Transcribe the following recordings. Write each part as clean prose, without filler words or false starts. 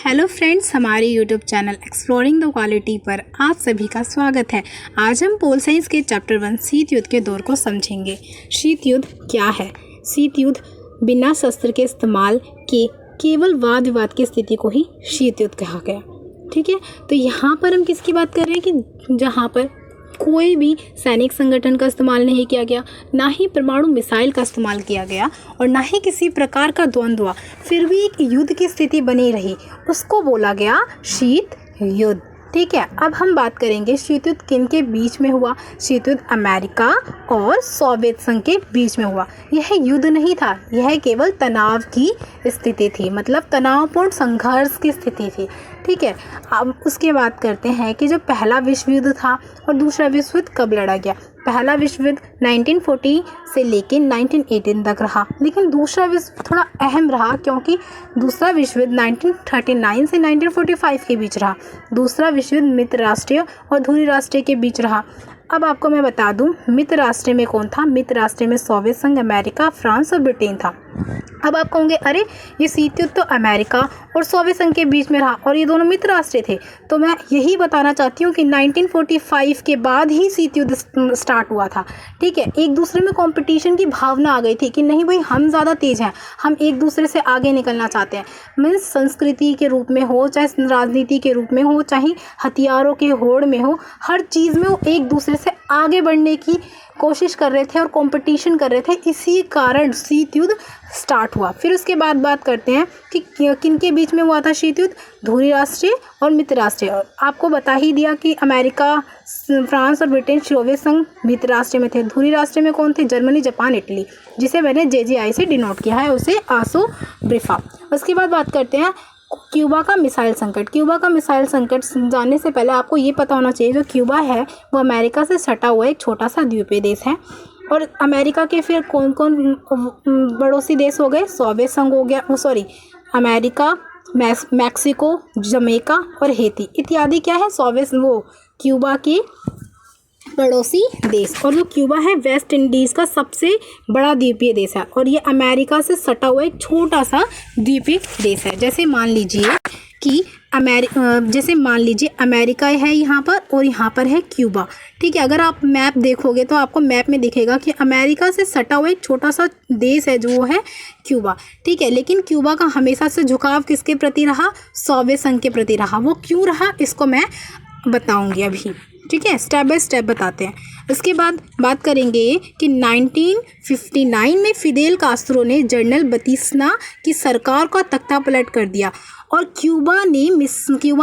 Hello friends, हमारे YouTube channel exploring the quality पर आप सभी का स्वागत है। आज हम पोल साइंस के चैप्टर 1 शीत युद्ध के दौर को समझेंगे। शीत युद्ध क्या है? शीत युद्ध बिना शस्त्र के इस्तेमाल के केवल वाद विवाद की स्थिति को ही शीत युद्ध कहा गया। ठीक है, तो यहाँ पर हम किसकी बात कर रहे हैं कि जहाँ पर कोई भी सैनिक संगठन का इस्तेमाल नहीं किया गया, ना ही परमाणु मिसाइल का इस्तेमाल किया गया और ना ही किसी प्रकार का द्वंद्व हुआ, फिर भी एक युद्ध की स्थिति बनी रही, उसको बोला गया शीत युद्ध। ठीक है, अब हम बात करेंगे शीत युद्ध किन के बीच में हुआ। शीत युद्ध अमेरिका और सोवियत संघ के बीच में हुआ। यह युद्ध नहीं था, यह केवल तनाव की स्थिति थी, मतलब तनावपूर्ण संघर्ष की स्थिति थी। ठीक है, अब उसके बात करते हैं कि जो पहला विश्व युद्ध था और दूसरा विश्व युद्ध कब लड़ा गया। पहला विश्व युद्ध 1940 से लेकर 1918 तक रहा, लेकिन दूसरा विश्व थोड़ा अहम रहा क्योंकि दूसरा विश्व युद्ध 1939 से 1945 के बीच रहा। दूसरा विश्व युद्ध मित्र राष्ट्रीय और ध्रुवीय राष्ट्रीय के बीच रहा। अब आपको मैं बता दूं, मित्र राष्ट्र में कौन था। मित्र राष्ट्र में सोवियत संघ, अमेरिका, फ्रांस और ब्रिटेन था। अब आप कहोगे अरे ये शीत युद्ध तो अमेरिका और सोवियत संघ के बीच में रहा और ये दोनों मित्र राष्ट्र थे। तो मैं यही बताना चाहती हूँ कि 1945 के बाद ही शीत युद्ध स्टार्ट हुआ था। ठीक है, एक दूसरे में कंपटीशन की भावना आ गई थी कि नहीं भाई हम ज़्यादा तेज़ हैं, हम एक दूसरे से आगे निकलना चाहते हैं। मीन्स संस्कृति के रूप में हो, चाहे राजनीति के रूप में हो, चाहे हथियारों के होड़ में हो, हर चीज़ में वो एक दूसरे से आगे बढ़ने की कोशिश कर रहे थे और कंपटीशन कर रहे थे। इसी कारण शीत युद्ध स्टार्ट हुआ। फिर उसके बाद बात करते हैं कि किन के बीच में हुआ था शीत युद्ध। ध्रुवीय राष्ट्रीय और मित्र राष्ट्रीय। आपको बता ही दिया कि अमेरिका, फ्रांस और ब्रिटेन सोवियत संघ मित्र राष्ट्रीय में थे। ध्रुवीय राष्ट्रीय में कौन थे? जर्मनी, जापान, इटली, जिसे मैंने JJI से डिनोट किया है, उसे आसो ब्रिफा। उसके बाद बात करते हैं क्यूबा का मिसाइल संकट। क्यूबा का मिसाइल संकट जानने से पहले आपको ये पता होना चाहिए जो क्यूबा है वो अमेरिका से सटा हुआ एक छोटा सा द्वीपीय देश है। और अमेरिका के फिर कौन कौन पड़ोसी देश हो गए? सोवियत संघ हो गया, अमेरिका, मैक्सिको, जमैका और हेती इत्यादि क्या है? सोवियत वो क्यूबा के पड़ोसी देश। और जो क्यूबा है वेस्ट इंडीज़ का सबसे बड़ा द्वीपीय देश है और ये अमेरिका से सटा हुआ एक छोटा सा द्वीपीय देश है। जैसे मान लीजिए अमेरिका है यहाँ पर और यहाँ पर है क्यूबा। ठीक है, अगर आप मैप देखोगे तो आपको मैप में दिखेगा कि अमेरिका से सटा हुआ एक छोटा सा देश है जो वो है क्यूबा। ठीक है, लेकिन क्यूबा का हमेशा से झुकाव किसके प्रति रहा? सोवियत संघ के प्रति रहा। वो क्यों रहा इसको मैं बताऊँगी अभी। ठीक है, स्टेप बाय स्टेप बताते हैं। इसके बाद बात करेंगे कि 1959 में फिदेल कास्त्रो ने जनरल बतीस्ता की सरकार का तख्ता पलट कर दिया और क्यूबा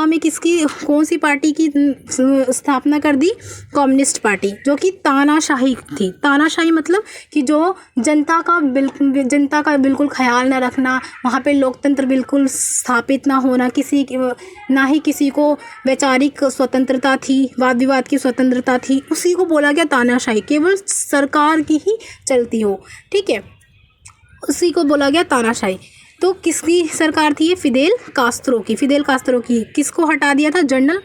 में किसकी कौन सी पार्टी की स्थापना कर दी? कम्युनिस्ट पार्टी, जो कि तानाशाही थी। तानाशाही मतलब कि जो जनता का बिल्कुल ख्याल ना रखना, वहाँ पे लोकतंत्र बिल्कुल स्थापित ना होना, ना ही किसी को वैचारिक स्वतंत्रता थी, वाद विवाद की स्वतंत्रता थी, उसी को बोला गया तानाशाही। केवल सरकार की ही चलती हो। ठीक है, उसी को बोला गया तानाशाही। तो किसकी सरकार थी ये? फिदेल कास्त्रो की। किसको हटा दिया था? जनरल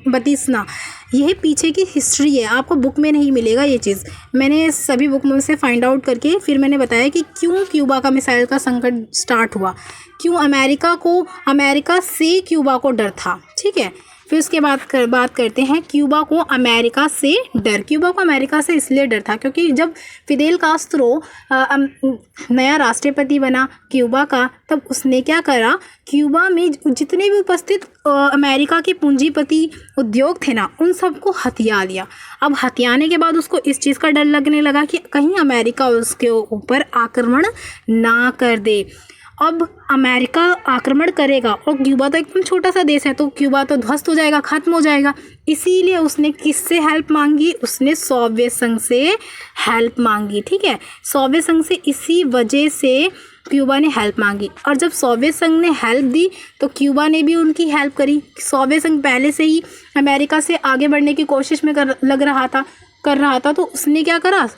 बतीस्ता। यह पीछे की हिस्ट्री है, आपको बुक में नहीं मिलेगा ये चीज़। मैंने सभी बुक में से फाइंड आउट करके फिर मैंने बताया कि क्यों क्यूबा का मिसाइल का संकट स्टार्ट हुआ, क्यों अमेरिका से क्यूबा को डर था। ठीक है, फिर उसके बाद बात करते हैं क्यूबा को अमेरिका से डर। क्यूबा को अमेरिका से इसलिए डर था क्योंकि जब फिदेल कास्त्रो नया राष्ट्रपति बना क्यूबा का, तब उसने क्या करा? क्यूबा में जितने भी उपस्थित अमेरिका के पूंजीपति उद्योग थे ना, उन सबको हथिया लिया। अब हथियाने के बाद उसको इस चीज़ का डर लगने लगा कि कहीं अमेरिका उसके ऊपर आक्रमण ना कर दे। अब अमेरिका आक्रमण करेगा और क्यूबा तो एकदम छोटा सा देश है, तो क्यूबा तो ध्वस्त हो जाएगा, ख़त्म हो जाएगा। इसीलिए उसने किससे हेल्प मांगी? उसने सोवियत संघ से हेल्प मांगी। ठीक है, सोवियत संघ से इसी वजह से क्यूबा ने हेल्प मांगी। और जब सोवियत संघ ने हेल्प दी तो क्यूबा ने भी उनकी हेल्प करी। सोवियत संघ पहले से ही अमेरिका से आगे बढ़ने की कोशिश में कर रहा था, तो उसने क्या करा?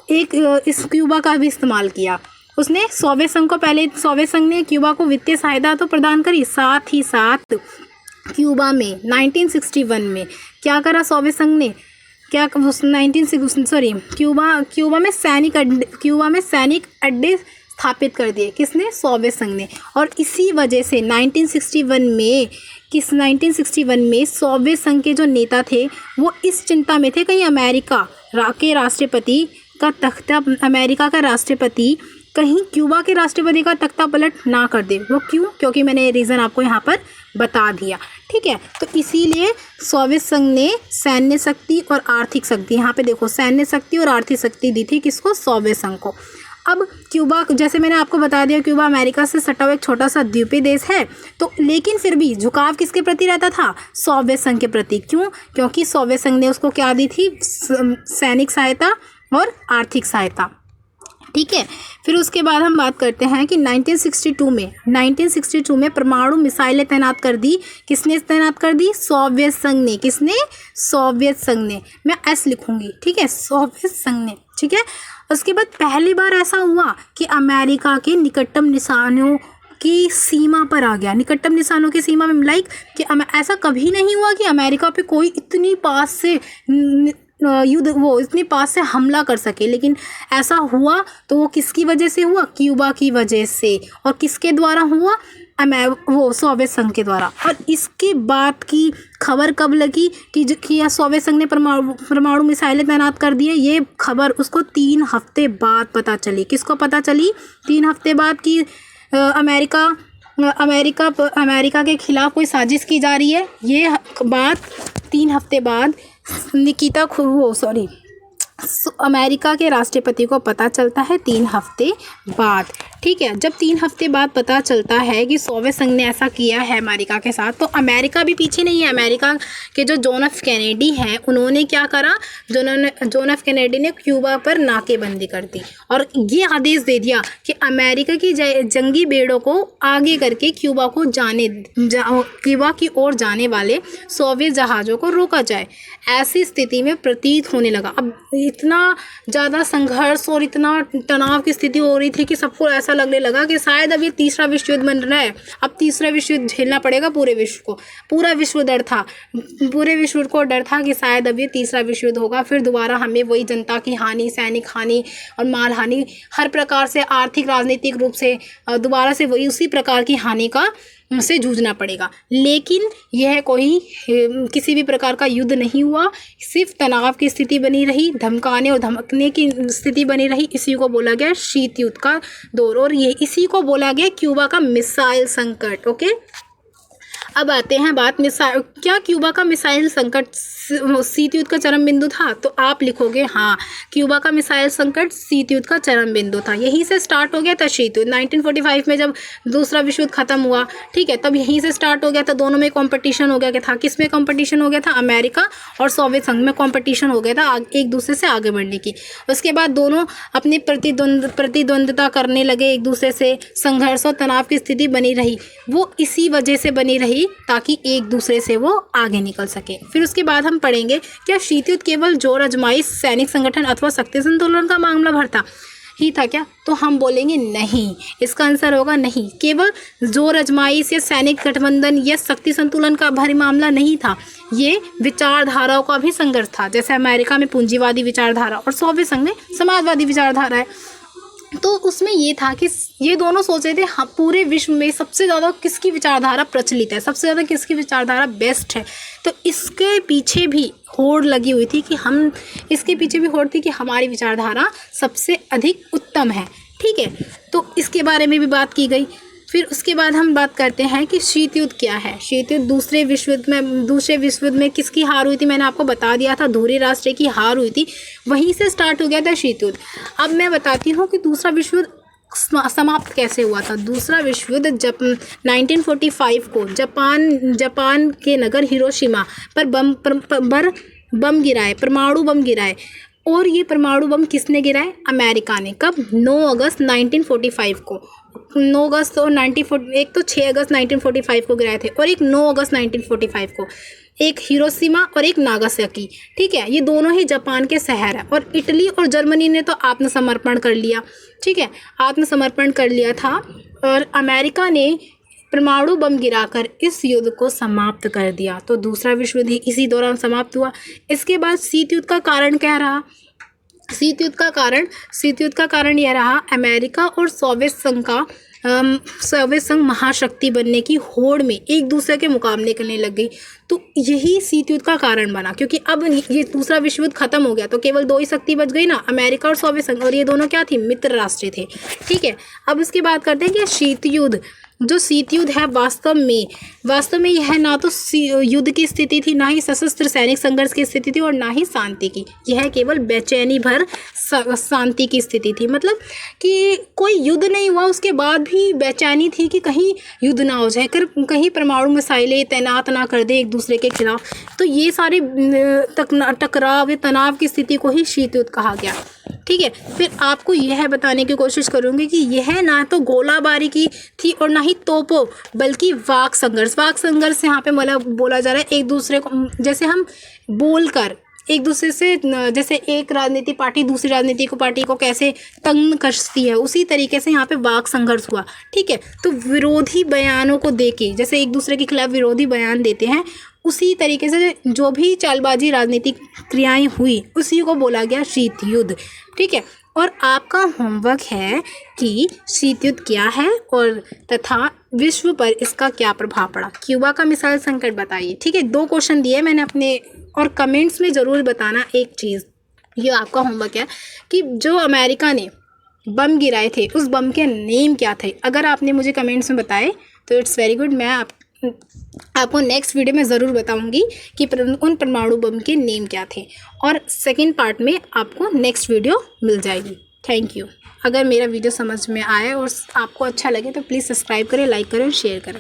इस क्यूबा का भी इस्तेमाल किया। उसने सोवियत संघ ने क्यूबा को वित्तीय सहायता तो प्रदान करी, साथ ही साथ क्यूबा में 1961 में क्या करा सोवियत संघ ने? क्यूबा में सैनिक अड्डे स्थापित कर दिए। किसने? सोवियत संघ ने। और इसी वजह से 1961 में सोवियत संघ के जो नेता थे वो इस चिंता में थे कहीं अमेरिका का राष्ट्रपति कहीं क्यूबा के राष्ट्रपति का तख्ता पलट ना कर दे। वो क्यों? क्योंकि मैंने रीज़न आपको यहाँ पर बता दिया। ठीक है, तो इसीलिए सोवियत संघ ने सैन्य शक्ति और आर्थिक शक्ति, यहाँ पे देखो सैन्य शक्ति और आर्थिक शक्ति दी थी किसको? सोवियत संघ को। अब क्यूबा, जैसे मैंने आपको बता दिया, क्यूबा अमेरिका से सटा हुआ एक छोटा सा द्वीपीय देश है, तो लेकिन फिर भी झुकाव किसके प्रति रहता था? सोवियत संघ के प्रति। क्यों? क्योंकि सोवियत संघ ने उसको क्या दी थी? सैनिक सहायता और आर्थिक सहायता। ठीक है, फिर उसके बाद हम बात करते हैं कि 1962 में परमाणु मिसाइलें तैनात कर दी। किसने तैनात कर दी? सोवियत संघ ने। किसने? सोवियत संघ ने। मैं एस लिखूंगी, ठीक है, सोवियत संघ ने। ठीक है, उसके बाद पहली बार ऐसा हुआ कि अमेरिका के निकटतम निशानों की सीमा पर आ गया। निकटतम निशानों की सीमा में लाइक कि ऐसा कभी नहीं हुआ कि अमेरिका पे कोई इतनी पास से इतनी पास से हमला कर सके, लेकिन ऐसा हुआ तो वो किसकी वजह से हुआ? क्यूबा की वजह से। और किसके द्वारा हुआ? सोवियत संघ के द्वारा। और इसके बाद की खबर कब लगी कि सोवियत संघ ने परमाणु मिसाइलें तैनात कर दी है? ये खबर उसको 3 हफ्ते बाद पता चली। किसको पता चली? 3 हफ्ते बाद की अमेरिका के खिलाफ कोई साजिश की जा रही है। ये बात 3 हफ्ते बाद अमेरिका के राष्ट्रपति को पता चलता है 3 हफ्ते बाद। ठीक है, जब 3 हफ्ते बाद पता चलता है कि सोवियत संघ ने ऐसा किया है अमेरिका के साथ, तो अमेरिका भी पीछे नहीं है। अमेरिका के जो जॉन एफ कैनेडी हैं उन्होंने क्या करा? जॉन एफ कैनेडी ने क्यूबा पर नाकेबंदी कर दी और ये आदेश दे दिया कि अमेरिका की जंगी बेड़ों को आगे करके क्यूबा की ओर जाने वाले सोवियत जहाज़ों को रोका जाए। ऐसी स्थिति में प्रतीत होने लगा, अब इतना ज़्यादा संघर्ष और इतना तनाव की स्थिति हो रही थी कि सबको ऐसा लगने लगा कि शायद अब ये तीसरा विश्व युद्ध बन रहा है। अब तीसरा विश्व युद्ध झेलना पड़ेगा पूरे विश्व को। पूरे विश्व को डर था कि शायद अब ये तीसरा विश्व युद्ध होगा, फिर दोबारा हमें वही जनता की हानि, सैनिक हानि और माल हानि, हर प्रकार से आर्थिक राजनीतिक रूप से दोबारा से वही उसी प्रकार की हानि से जूझना पड़ेगा। लेकिन यह कोई किसी भी प्रकार का युद्ध नहीं हुआ, सिर्फ तनाव की स्थिति बनी रही, धमकाने और धमकने की स्थिति बनी रही। इसी को बोला गया शीत युद्ध का दौर और ये इसी को बोला गया क्यूबा का मिसाइल संकट। ओके, अब आते हैं क्या क्यूबा का मिसाइल संकट शीत युद्ध का चरम बिंदु था? तो आप लिखोगे हाँ, क्यूबा का मिसाइल संकट शीत युद्ध का चरम बिंदु था। यहीं से स्टार्ट हो गया था शीत युद्ध। 1945 में जब दूसरा विश्व युद्ध खत्म हुआ, ठीक है, तब यहीं से स्टार्ट हो गया था। दोनों में कंपटीशन हो गया था। किस में कंपटीशन हो गया था? अमेरिका और सोवियत संघ में कंपटीशन हो गया था एक दूसरे से आगे बढ़ने की। उसके बाद दोनों अपनी प्रतिद्वंद्विता करने लगे एक दूसरे से, संघर्ष और तनाव की स्थिति बनी रही। वो इसी वजह से बनी रही ताकि एक दूसरे से वो आगे निकल सके। फिर उसके बाद हम पढ़ेंगे क्या शीत युद्ध केवल जोर आजमाइश, सैनिक संगठन अथवा शक्ति संतुलन का मामला भर ही था क्या? तो हम बोलेंगे नहीं, इसका आंसर होगा नहीं। केवल जोर आजमाइश या सैनिक गठबंधन या शक्ति संतुलन का भारी मामला नहीं था, ये विचारधाराओं का भी संघर्ष था। जैसे अमेरिका में पूंजीवादी विचारधारा और सोवियत संघ में समाजवादी विचारधारा है, तो उसमें ये था कि ये दोनों सोच रहे थे हाँ, पूरे विश्व में सबसे ज़्यादा किसकी विचारधारा प्रचलित है, सबसे ज़्यादा किसकी विचारधारा बेस्ट है। तो इसके पीछे भी होड़ लगी हुई थी कि हमारी विचारधारा सबसे अधिक उत्तम है। ठीक है, तो इसके बारे में भी बात की गई। फिर उसके बाद हम बात करते हैं कि शीत युद्ध क्या है। शीत युद्ध दूसरे विश्व युद्ध में किसकी हार हुई थी? मैंने आपको बता दिया था, धुरी राष्ट्र की हार हुई थी, वहीं से स्टार्ट हो गया था शीत युद्ध। अब मैं बताती हूँ कि दूसरा विश्व युद्ध समाप्त कैसे हुआ था। दूसरा विश्व युद्ध 1945 को जापान के नगर हिरोशिमा पर बम गिराए, परमाणु बम गिराए। और ये परमाणु बम किसने गिराए? अमेरिका ने। कब? 9 अगस्त 1945 को। 9 अगस्त और एक तो 6 अगस्त 1945 को गिराए थे और एक 9 अगस्त 1945 को। एक हिरोशिमा और एक नागासाकी। ठीक है, ये दोनों ही जापान के शहर है। और इटली और जर्मनी ने तो आत्मसमर्पण कर लिया। ठीक है, आत्मसमर्पण कर लिया था और अमेरिका ने परमाणु बम गिराकर इस युद्ध को समाप्त कर दिया। तो दूसरा विश्व युद्ध इसी दौरान समाप्त हुआ। इसके बाद शीत युद्ध का कारण क्या रहा? शीत युद्ध का कारण यह रहा, अमेरिका और सोवियत संघ महाशक्ति बनने की होड़ में एक दूसरे के मुकाबले करने लग गई। तो यही शीत युद्ध का कारण बना, क्योंकि अब ये दूसरा विश्व युद्ध खत्म हो गया तो केवल दो ही शक्ति बच गई ना, अमेरिका और सोवियत संघ, और ये दोनों क्या थी, मित्र राष्ट्र थे। ठीक है, अब इसकी बात करते हैं कि शीत युद्ध, जो शीत युद्ध है वास्तव में यह ना तो युद्ध की स्थिति थी, ना ही सशस्त्र सैनिक संघर्ष की स्थिति थी, और ना ही शांति की। यह केवल बेचैनी भर शांति की स्थिति थी। मतलब कि कोई युद्ध नहीं हुआ, उसके बाद भी बेचैनी थी कि कहीं युद्ध ना हो जाए, कहीं परमाणु मिसाइलें तैनात ना कर दे एक दूसरे के खिलाफ। तो ये सारे टकराव, तनाव की स्थिति को ही शीत युद्ध कहा गया। ठीक है, फिर आपको यह बताने की कोशिश करूंगी कि यह ना तो गोलाबारी की थी और ना ही तोपों, बल्कि वाक संघर्ष यहाँ पे मतलब बोला जा रहा है एक दूसरे को, जैसे हम बोलकर एक दूसरे से, जैसे एक राजनीतिक पार्टी दूसरी राजनीतिक पार्टी को कैसे तंग कसती है, उसी तरीके से यहाँ पे वाक संघर्ष हुआ। ठीक है, तो विरोधी बयानों को देके, जैसे एक दूसरे के खिलाफ विरोधी बयान देते हैं, उसी तरीके से जो भी चालबाजी राजनीतिक क्रियाएं हुई उसी को बोला गया शीत युद्ध। ठीक है, और आपका होमवर्क है कि शीत युद्ध क्या है और तथा विश्व पर इसका क्या प्रभाव पड़ा। क्यूबा का मिसाइल संकट बताइए। ठीक है, 2 क्वेश्चन दिए मैंने अपने, और कमेंट्स में ज़रूर बताना एक चीज़, ये आपका होमवर्क है कि जो अमेरिका ने बम गिराए थे उस बम के नेम क्या थे। अगर आपने मुझे कमेंट्स में बताए तो इट्स वेरी गुड, मैं आपको नेक्स्ट वीडियो में ज़रूर बताऊंगी कि उन परमाणु बम के नेम क्या थे, और सेकंड पार्ट में आपको नेक्स्ट वीडियो मिल जाएगी। Thank you. अगर मेरा वीडियो समझ में आए और आपको अच्छा लगे तो प्लीज़ सब्सक्राइब करें, लाइक करें और शेयर करें।